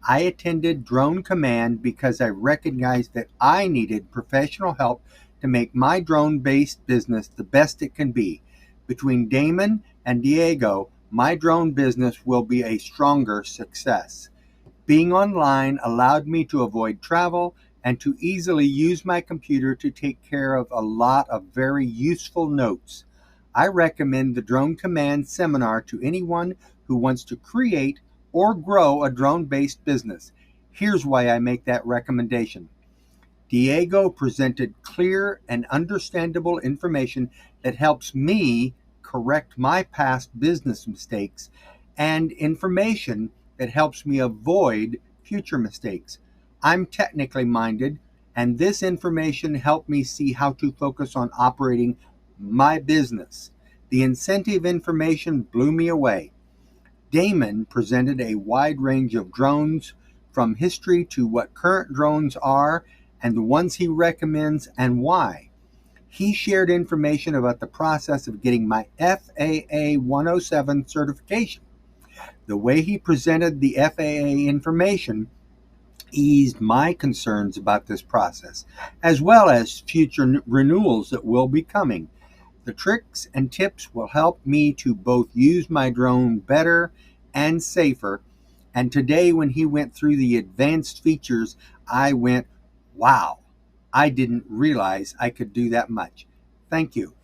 I attended Drone Command because I recognized that I needed professional help to make my drone-based business the best it can be. Between Damon and Diego, my drone business will be a stronger success. Being online allowed me to avoid travel and to easily use my computer to take care of a lot of very useful notes. I recommend the Drone Command seminar to anyone who wants to create or grow a drone-based business. Here's why I make that recommendation. Diego presented clear and understandable information that helps me correct my past business mistakes and information that helps me avoid future mistakes. I'm technically minded, and this information helped me see how to focus on operating my business. The incentive information blew me away. Damon presented a wide range of drones, from history to what current drones are and the ones he recommends and why. He shared information about the process of getting my FAA 107 certification. The way he presented the FAA information eased my concerns about this process, as well as future renewals that will be coming. The tricks and tips will help me to both use my drone better and safer. And today, when he went through the advanced features, I went, wow, I didn't realize I could do that much. Thank you.